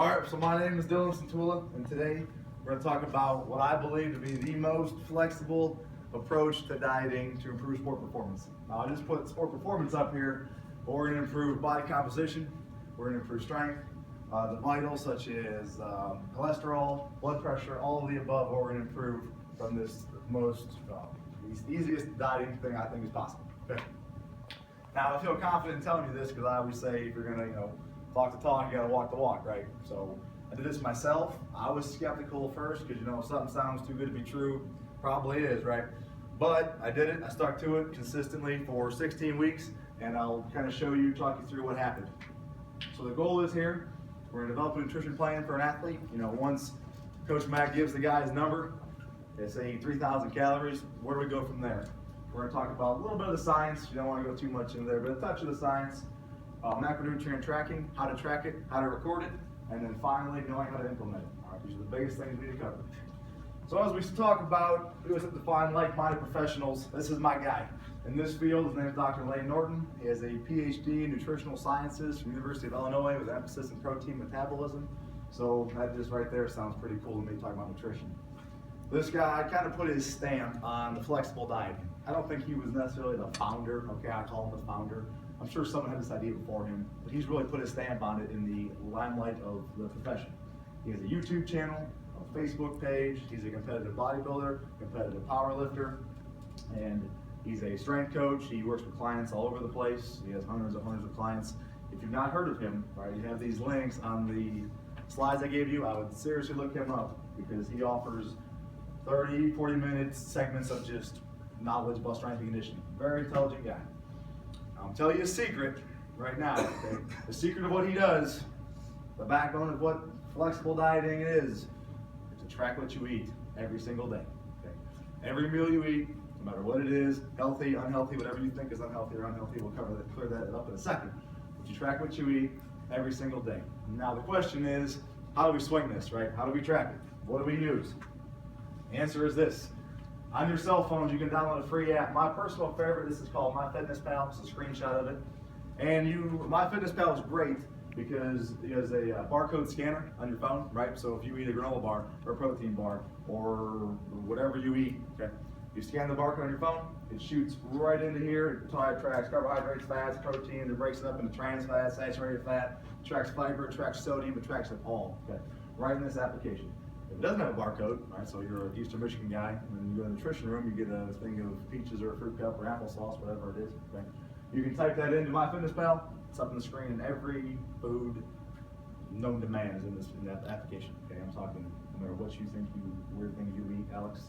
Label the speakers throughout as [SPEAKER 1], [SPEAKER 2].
[SPEAKER 1] All right, so my name is Cintula, and today we're going to talk about what I believe to be the most flexible approach to dieting to improve sport performance. Now, I just put sport performance up here, but we're going to improve body composition, we're going to improve strength, the vitals such as cholesterol, blood pressure, all of the above, what we're going to improve from this most easiest dieting thing I think is possible. Okay. Now, I feel confident in telling you this because I always say if you're going to, talk the talk, you got to walk the walk, right? So I did this myself. I was skeptical at first because, if something sounds too good to be true, probably is, right? But I did it. I stuck to it consistently for 16 weeks, and I'll kind of talk you through what happened. So the goal is here, we're going to develop a nutrition plan for an athlete. Once Coach Mac gives the guy his number, they say 3,000 calories, where do we go from there? We're going to talk about a little bit of the science. You don't want to go too much in there, but a touch of the science. Macronutrient tracking, how to track it, how to record it, and then finally knowing how to implement it. All right, these are the biggest things we need to cover. So as we talk about who is defined like-minded professionals, this is my guy. In this field, his name is Dr. Lane Norton. He has a PhD in nutritional sciences from the University of Illinois with an emphasis in protein metabolism. So that just right there sounds pretty cool to me talking about nutrition. This guy kind of put his stamp on the flexible dieting. I don't think he was necessarily the founder. Okay, I call him the founder. I'm sure someone had this idea before him, but he's really put his stamp on it in the limelight of the profession. He has a YouTube channel, a Facebook page, he's a competitive bodybuilder, competitive powerlifter, and he's a strength coach. He works with clients all over the place. He has hundreds of clients. If you've not heard of him, right, you have these links on the slides I gave you. I would seriously look him up because he offers 30, 40-minute segments of just knowledge about strength and conditioning. Very intelligent guy. I'll tell you a secret right now. Okay? The secret of what he does, the backbone of what flexible dieting is to track what you eat every single day. Okay? Every meal you eat, no matter what it is, healthy, unhealthy, whatever you think is unhealthy or unhealthy, we'll clear that up in a second. But you track what you eat every single day. Now the question is, how do we swing this, right? How do we track it? What do we use? The answer is this. On your cell phones, you can download a free app. My personal favorite, this is called MyFitnessPal. It's a screenshot of it. And MyFitnessPal is great because it has a barcode scanner on your phone, right? So if you eat a granola bar or a protein bar or whatever you eat, okay, you scan the barcode on your phone, it shoots right into here. It tracks carbohydrates, fats, protein. It breaks it up into trans fat, saturated fat. It tracks fiber, it tracks sodium, it tracks it all, okay, right in this application. If it doesn't have a barcode, right, so you're an Eastern Michigan guy, and then you go to the nutrition room, you get a thing of peaches or a fruit cup or applesauce, whatever it is. Okay? You can type that into MyFitnessPal. It's up on the screen, and every food known to man is in that application. Okay, I'm talking no matter what you think weird things you eat, Alex.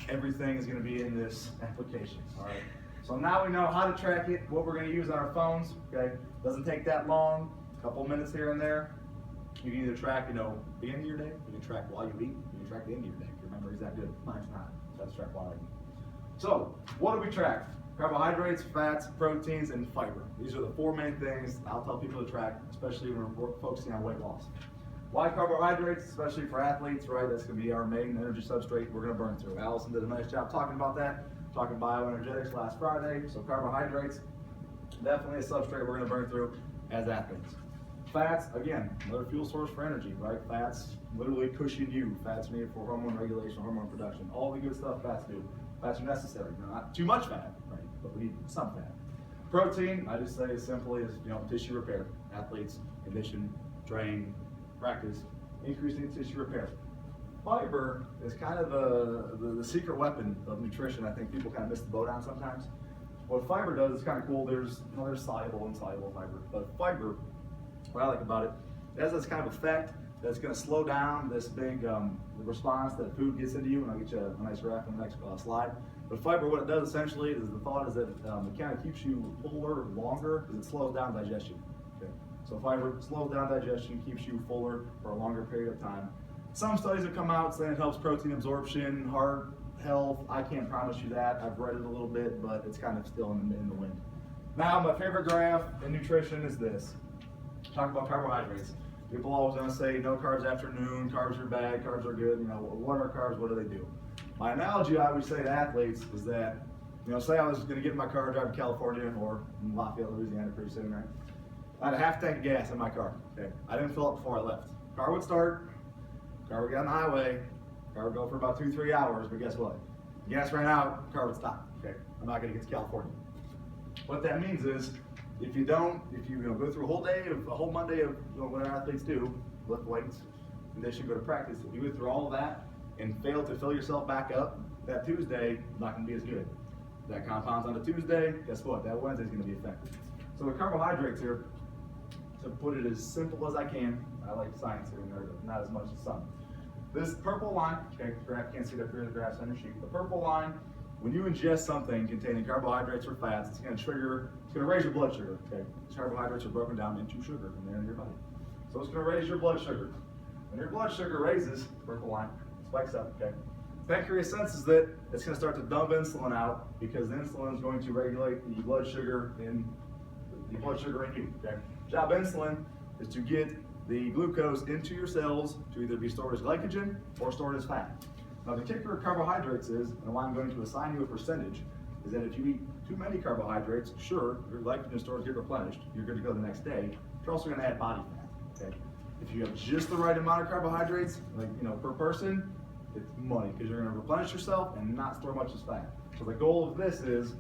[SPEAKER 1] Everything is going to be in this application. All right. So now we know how to track it, what we're going to use on our phones. Okay, doesn't take that long, a couple minutes here and there. You can either track, the end of your day, you can track while you eat, you can track the end of your day. If your memory's that good. Mine's not. So that's track while I eat. So, what do we track? Carbohydrates, fats, proteins, and fiber. These are the four main things I'll tell people to track, especially when we're focusing on weight loss. Why carbohydrates? Especially for athletes, right? That's going to be our main energy substrate we're going to burn through. Allison did a nice job talking about that, talking bioenergetics last Friday. So carbohydrates, definitely a substrate we're going to burn through as athletes. Fats, again, another fuel source for energy, right? Fats literally cushion you. Fats needed for hormone regulation, hormone production. All the good stuff fats do. Fats are necessary. Not too much fat, right? But we need some fat. Protein, I just say as simply as, tissue repair. Athletes, condition, train, practice, increasing tissue repair. Fiber is kind of the secret weapon of nutrition. I think people kind of miss the boat on sometimes. What fiber does is kind of cool. There's soluble and insoluble fiber. But fiber, what I like about it, it has this kind of effect that's going to slow down this big response that food gets into you, and I'll get you a nice graph on the next slide. But fiber, what it does essentially is the thought is that it kind of keeps you fuller longer because it slows down digestion. Okay? So fiber slows down digestion, keeps you fuller for a longer period of time. Some studies have come out saying it helps protein absorption, heart health. I can't promise you that. I've read it a little bit, but it's kind of still in the wind. Now, my favorite graph in nutrition is this. Talk about carbohydrates. People always going to say no carbs afternoon, carbs are bad, carbs are good. What are carbs? What do they do? My analogy I always say to athletes is that, say I was going to get in my car, drive to California or in Lafayette, Louisiana, pretty soon, right? I had a half tank of gas in my car. Okay, I didn't fill up before I left. car would start, car would get on the highway, car would go for about 2-3 hours, but guess what? Gas ran out, car would stop. Okay, I'm not gonna get to California. What that means is, if you go through a whole Monday of what our athletes do, lift weights, condition, go to practice, if you go through all of that and fail to fill yourself back up, that Tuesday not gonna be as good. That compounds on a Tuesday, guess what? That Wednesday's gonna be affected. So the carbohydrates here, to put it as simple as I can, I like science here, not as much as some. This purple line, okay, graph can't see it up here, the graph's on your sheet. The purple line, when you ingest something containing carbohydrates or fats, it's gonna raise your blood sugar, okay? These carbohydrates are broken down into sugar and they're in your body. So it's gonna raise your blood sugar. When your blood sugar raises, purple line, spikes up, okay? Pancreas senses that it's gonna start to dump insulin out because the insulin is going to regulate the blood sugar in you, okay? Job of insulin is to get the glucose into your cells to either be stored as glycogen or stored as fat. Now the kicker of carbohydrates is, and why I'm going to assign you a percentage, is that if you eat too many carbohydrates, sure, your glycogen stores get replenished, you're good to go the next day, but you're also gonna add body fat, okay? If you have just the right amount of carbohydrates, per person, it's money, because you're gonna replenish yourself and not store much as fat. So the goal of this is,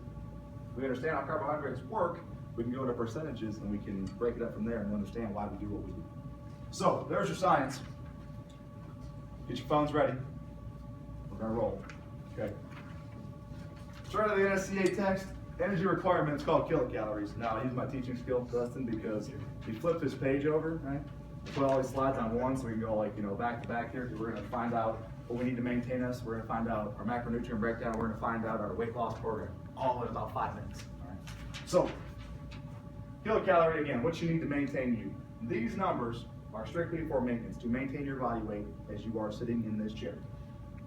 [SPEAKER 1] we understand how carbohydrates work, we can go into percentages and we can break it up from there and understand why we do what we do. So, there's your science. Get your phones ready. We're gonna roll, okay? Straight out of the NSCA text, energy requirement is called kilocalories. Now, I use my teaching skill, Dustin, because if you flip this page over, right? Put all these slides on one so we can go back to back here, because we're gonna find out what we need to maintain us. We're gonna find out our macronutrient breakdown. We're gonna find out our weight loss program, all in about 5 minutes, all right? So, kilocalorie, again, what you need to maintain you. These numbers are strictly for maintenance, to maintain your body weight as you are sitting in this chair.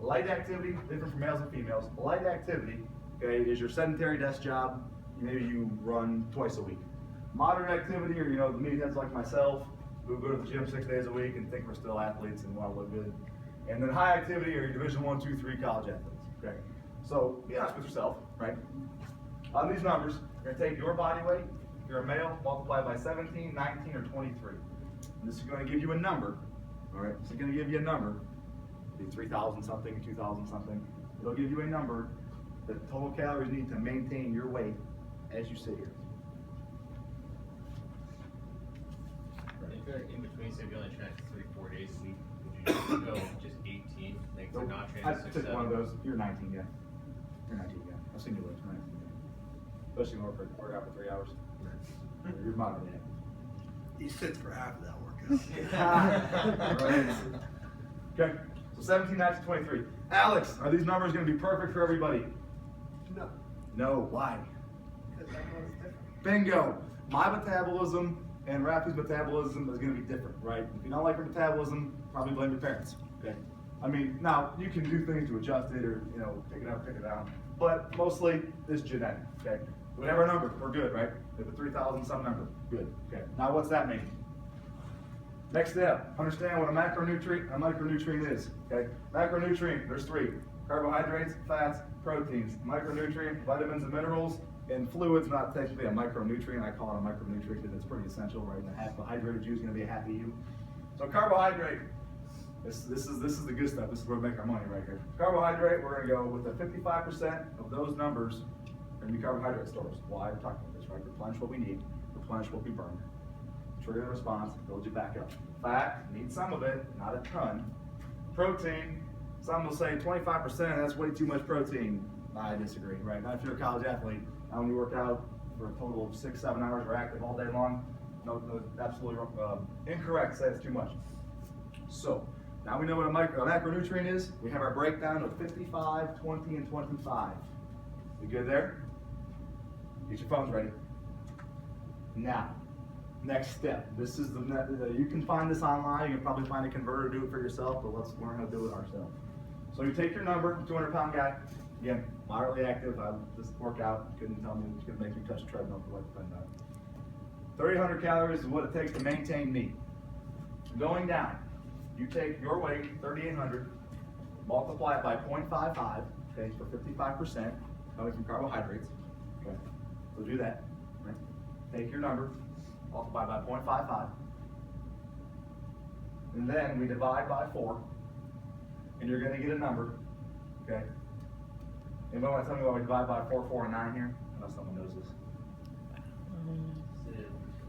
[SPEAKER 1] Light activity, different for males and females. Light activity, okay, is your sedentary desk job. Maybe you run twice a week. Moderate activity, or the meatheads like myself, who go to the gym 6 days a week and think we're still athletes and want to look good. And then high activity are your Division 1, 2, 3 college athletes, okay? So be honest with yourself, right? On these numbers, you're gonna take your body weight, if you're a male, multiply by 17, 19, or 23. And this is gonna give you a number, all right? This is gonna give you a number, be 3,000 something, 2,000 something. It'll give you a number that total calories need to maintain your weight as you sit here.
[SPEAKER 2] If you're in between, say if you only train 3-4 days a week, would you go just 18, like
[SPEAKER 1] Nope.
[SPEAKER 2] not train
[SPEAKER 1] I
[SPEAKER 2] 6,
[SPEAKER 1] took
[SPEAKER 2] 7?
[SPEAKER 1] one of those. You're 19, yeah. You're 19, yeah. I've seen you lift, 19, yeah. Especially when we work out for 3 hours. You're moderately active.
[SPEAKER 3] He sits for half of that workout.
[SPEAKER 1] Right. Okay, so 17, 19, 23. Alex, are these numbers going to be perfect for everybody?
[SPEAKER 3] No,
[SPEAKER 1] No, why?
[SPEAKER 3] because everyone's different.
[SPEAKER 1] Bingo. My metabolism and Rafi's metabolism is going to be different, right? If you don't like your metabolism, probably blame your parents, okay? I mean, now, you can do things to adjust it or, pick it up, pick it down, but mostly it's genetic, okay? Whatever number, we're good, right? If a 3,000 some number, good, okay? Now, what's that mean? Next step, understand what a micronutrient is, okay? Macronutrient, there's 3. Carbohydrates, fats, proteins. Micronutrient, vitamins and minerals, and fluids, not technically a micronutrient. I call it a micronutrient because it's pretty essential, right? And a half a hydrated you is going to be a happy you. So carbohydrate, this is the good stuff. This is where we make our money right here. Carbohydrate, we're going to go with the 55% of those numbers are going to be carbohydrate stores. Why? We're talking about this, right? Replenish what we need, replenish what we burn. Trigger the response, build you back up. Fat, need some of it, not a ton. Protein, some will say 25%, that's way too much protein. I disagree, right? Not if you're a college athlete. When you work out for a total of 6-7 hours, you're active all day long. No, absolutely incorrect, say it's too much. So, now we know what a macronutrient is. We have our breakdown of 55, 20, and 25. We good there? Get your phones ready. Now, next step. This is you can find this online. You can probably find a converter, do it for yourself, but let's learn how to do it ourselves. So you take your number, 200-pound guy. Again, moderately active. I just work out. Couldn't tell me it's going to make me touch a treadmill for like 10 minutes. 300 calories is what it takes to maintain me. Going down, you take your weight, 3,800, multiply it by 0.55, okay, for 55% coming from carbohydrates. Okay, so do that. Right? Take your number, multiply by 0.55. and then we divide by 4, and you're gonna get a number, okay? Anybody want to tell me why we divide by 4, 4, and 9 here? Unless someone knows this.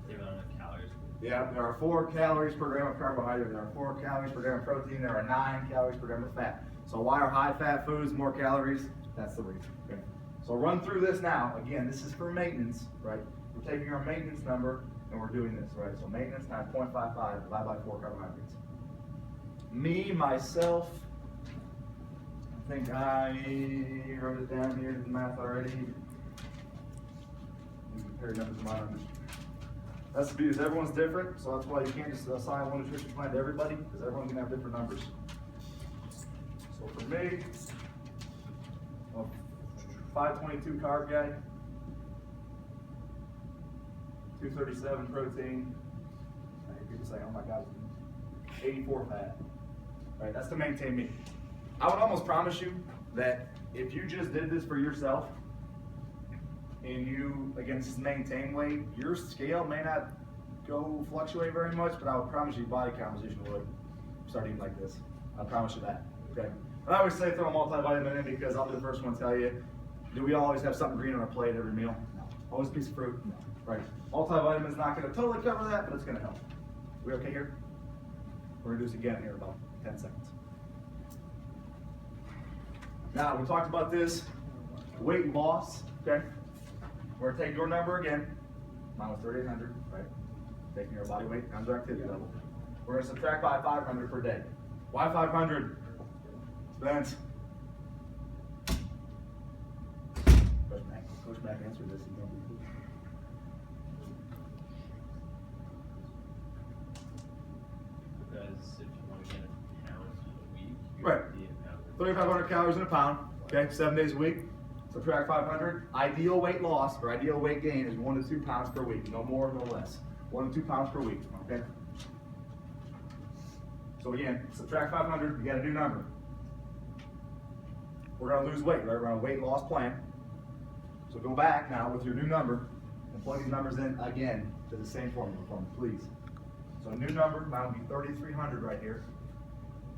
[SPEAKER 2] They run enough calories.
[SPEAKER 1] Yeah, there are 4 calories per gram of carbohydrate, there are 4 calories per gram of protein, there are 9 calories per gram of fat. So why are high-fat foods more calories? That's the reason, okay? So run through this now. Again, this is for maintenance, right? We're taking our maintenance number and we're doing this, right? So maintenance times 0.55 divided by 4 carbohydrates. Me, myself, I think I wrote it down here in the math already. Compare numbers to my numbers. That's the beauty, everyone's different, so that's why you can't just assign one nutrition plan to everybody, because everyone's gonna have different numbers. So for me, a 522 carb guy, 237 protein. I hear people say, oh my God, 84 fat. Right, that's to maintain me. I would almost promise you that if you just did this for yourself, and you, again, this is maintain weight, your scale may not go fluctuate very much, but I would promise you body composition would start eating like this. I promise you that, okay? And I always say throw a multivitamin in because I'll be the first one to tell you, do we always have something green on our plate every meal? No. Always a piece of fruit? No. Right. Multivitamin is not gonna totally cover that, but it's gonna help. We okay here? We're gonna do this again here in about 10 seconds. Now, we talked about this weight loss, okay? We're gonna take your number again, mine was 3,800, right? Taking your body weight times our activity level. We're gonna subtract by 500 per day. Why 500? Spence. Coach Mac answered this.
[SPEAKER 2] Because if you want to get a pound a week, you
[SPEAKER 1] Right.
[SPEAKER 2] need a pound.
[SPEAKER 1] 3,500 calories in a pound, okay, 7 days a week. Subtract 500. Ideal weight loss or ideal weight gain is 1 to 2 pounds per week. No more, no less. 1 to 2 pounds per week, okay? So again, subtract 500, you got a new number. We're gonna lose weight, right? We're on a weight loss plan. So go back now with your new number and plug these numbers in again to the same formula for me, please. So a new number, mine will be 3,300 right here.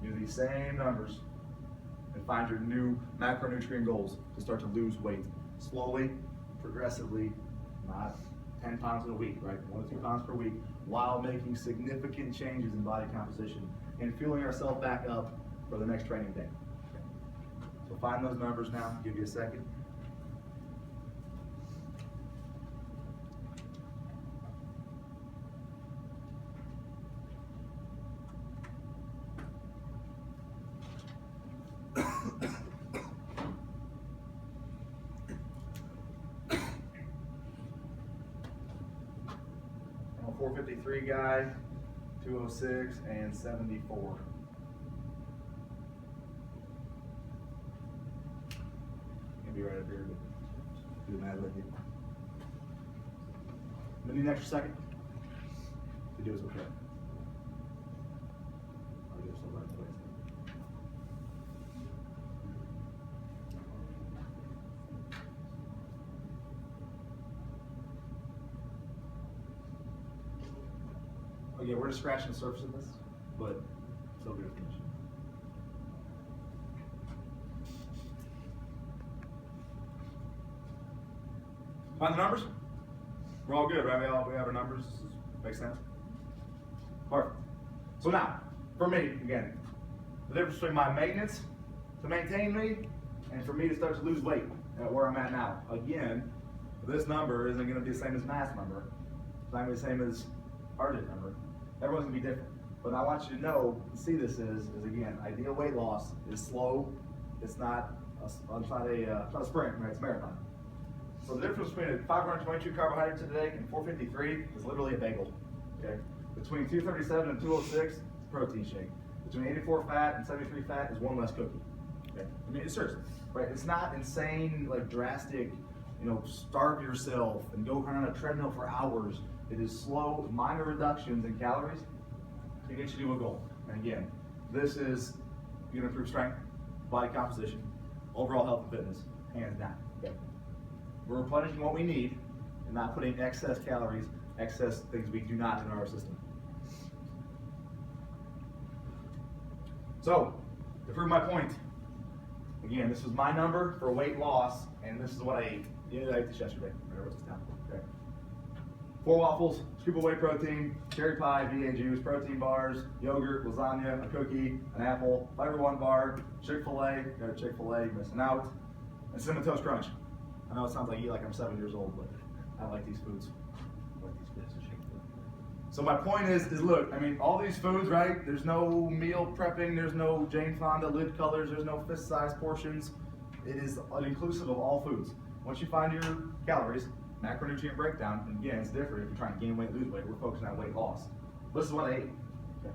[SPEAKER 1] Do these same numbers and find your new macronutrient goals to start to lose weight. Slowly, progressively, not 10 pounds in a week, right? 1 to 2 pounds per week, while making significant changes in body composition and fueling ourselves back up for the next training day. So find those numbers now, give you a second. I'm a 453 guy, 206 and 74. Be right up here, but do the math with you. I'm gonna need an extra second to do this okay. I'll do this all right place. Okay, we're just scratching the surface of this, but still good information. Find the numbers? We're all good, right? We have our numbers. Makes sense? Perfect. So now, for me, again, the difference between my maintenance to maintain me and for me to start to lose weight at where I'm at now. Again, this number isn't going to be the same as Matt's number. It's not going to be the same as RJ's number. Everyone's going to be different. But I want you to know, and see this is again, ideal weight loss is slow. It's not a sprint, right? It's a marathon. So the difference between 522 carbohydrates a day and 453 is literally a bagel, okay? Between 237 and 206, it's a protein shake. Between 84 fat and 73 fat is 1 less cookie, okay? I mean, it's seriously, right? It's not insane, like drastic, starve yourself and go run on a treadmill for hours. It is slow, minor reductions in calories to get you to a goal. And again, this is gonna improve strength, body composition, overall health and fitness, hands down, okay? We're replenishing what we need and not putting excess calories, excess things we do not in our system. So, to prove my point, again, this was my number for weight loss, and this is what I ate. Yeah, I ate this yesterday. I wrote this down. Okay. 4 waffles, scoop of whey protein, cherry pie, vegan juice, protein bars, yogurt, lasagna, a cookie, an apple, Fiber One bar, Chick-fil-A, got a Chick-fil-A, missing out, and Cinnamon Toast Crunch. I know it sounds like you like I'm 7 years old, but I like these foods. I like these foods. So my point is look, I mean, all these foods, right? There's no meal prepping, there's no Jane Fonda lid colors, there's no fist-sized portions. It is inclusive of all foods. Once you find your calories, macronutrient breakdown, and again, it's different if you're trying to gain weight, lose weight. We're focusing on weight loss. This is what I ate. Okay.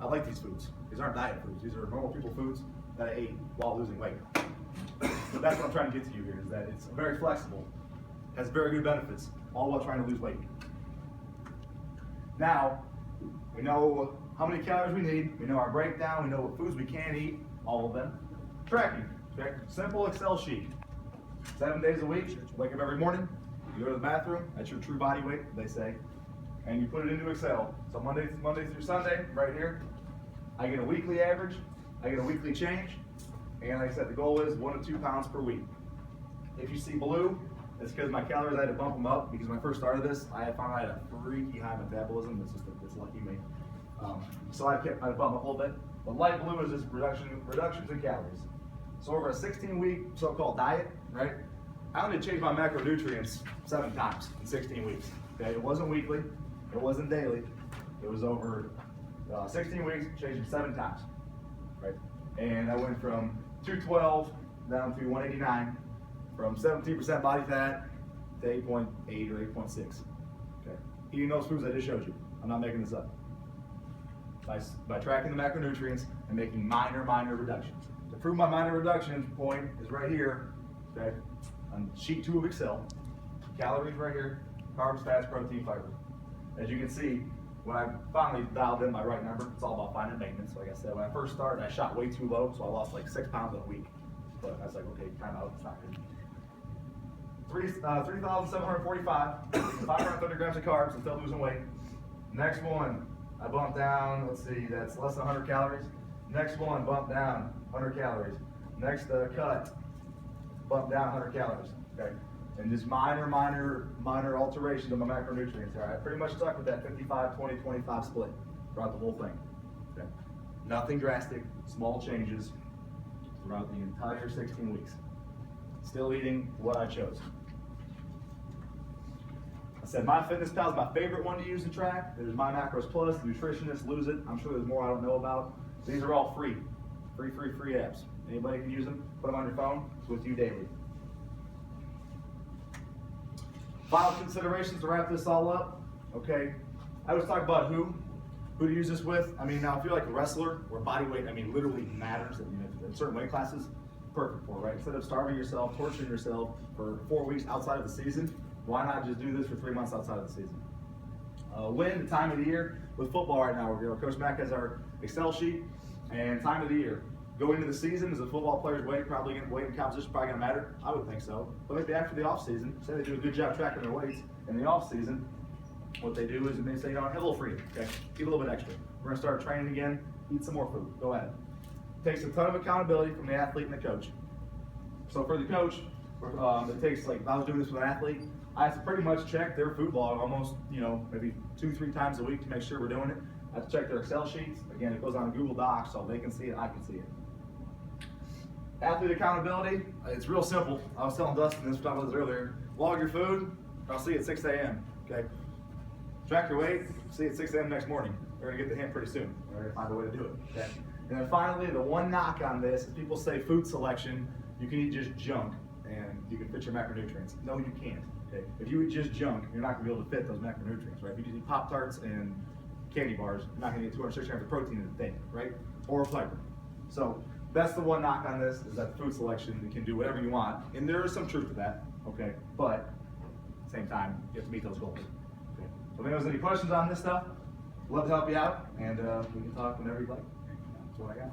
[SPEAKER 1] I like these foods. These aren't diet foods. These are normal people foods that I ate while losing weight. So that's what I'm trying to get to you here, is that it's very flexible, has very good benefits, all while trying to lose weight. Now, we know how many calories we need, we know our breakdown, we know what foods we can eat, all of them. Tracking, okay? Simple Excel sheet. 7 days a week, wake up every morning, you go to the bathroom, that's your true body weight, they say, and you put it into Excel. So Monday through Sunday, right here, I get a weekly average, I get a weekly change, and like I said, the goal is 1 to 2 pounds per week. If you see blue, it's because my calories, I had to bump them up, because when I first started this, I found I had a freaky high metabolism. It's lucky me. So I bump up a little bit. But light blue is just reductions in calories. So over a 16-week so-called diet, right? I only changed my macronutrients 7 times in 16 weeks. Okay, it wasn't weekly, it wasn't daily. It was over 16 weeks, changed them 7 times, right? And I went from 212 down to 189. From 17% body fat to 8.8 or 8.6. Okay. Eating those foods I just showed you. I'm not making this up. By tracking the macronutrients and making minor reductions. To prove my minor reduction point is right here, okay, on sheet 2 of Excel. Calories right here, carbs, fats, protein, fiber. As you can see, when I finally dialed in my right number, it's all about finding maintenance. Like I said, when I first started, I shot way too low, so I lost like 6 pounds in a week. But I was like, okay, time out, it's not good. 3,745, 530 grams of carbs, and still losing weight. Next one, I bumped down, let's see, that's less than 100 calories. Next one, bump down 100 calories. Next cut, bump down 100 calories, okay? And just minor alterations of my macronutrients. All right, I pretty much stuck with that 55, 20, 25 split throughout the whole thing, okay? Nothing drastic, small changes throughout the entire 16 weeks. Still eating what I chose. I said MyFitnessPal is my favorite one to use to track. There's My Macros Plus, Nutritionist, Lose It. I'm sure there's more I don't know about. These are all free. Free apps. Anybody can use them, put them on your phone, it's with you daily. Final considerations to wrap this all up. Okay, I was talking about who to use this with. I mean, now if you're like a wrestler where body weight, I mean, literally matters, in certain weight classes, perfect for, right? Instead of starving yourself, torturing yourself for 4 weeks outside of the season, why not just do this for 3 months outside of the season? When, the time of the year, with football right now, Coach Mack has our Excel sheet, and time of the year. Going into the season, is a football player's weight and composition probably gonna matter? I would think so. But maybe after the off season, say they do a good job tracking their weights in the off season, what they do is they say, have a little freedom, okay? Keep a little bit extra. We're gonna start training again, eat some more food, go ahead. Takes a ton of accountability from the athlete and the coach. So for the coach, it takes, like, if I was doing this with an athlete, I have to pretty much check their food log almost, maybe 2-3 times a week to make sure we're doing it. I have to check their Excel sheets. Again, it goes on Google Docs, so they can see it, I can see it. Athlete accountability, it's real simple. I was telling Dustin this, we talked about this earlier. Log your food, I'll see you at 6 a.m., okay? Track your weight, see you at 6 a.m. next morning. We're gonna get the hint pretty soon. We're gonna find a way to do it, okay? And then finally, the one knock on this is people say food selection, you can eat just junk and you can fit your macronutrients. No, you can't, okay? If you eat just junk, you're not gonna be able to fit those macronutrients, right? If you just eat Pop-Tarts and candy bars, you're not gonna get 260 grams of protein in a day, right? Or fiber. So that's the one knock on this, is that food selection, you can do whatever you want. And there is some truth to that, okay? But at the same time, you have to meet those goals. Okay? So if anyone has any questions on this stuff, love to help you out, and we can talk whenever you'd like. That's what I got.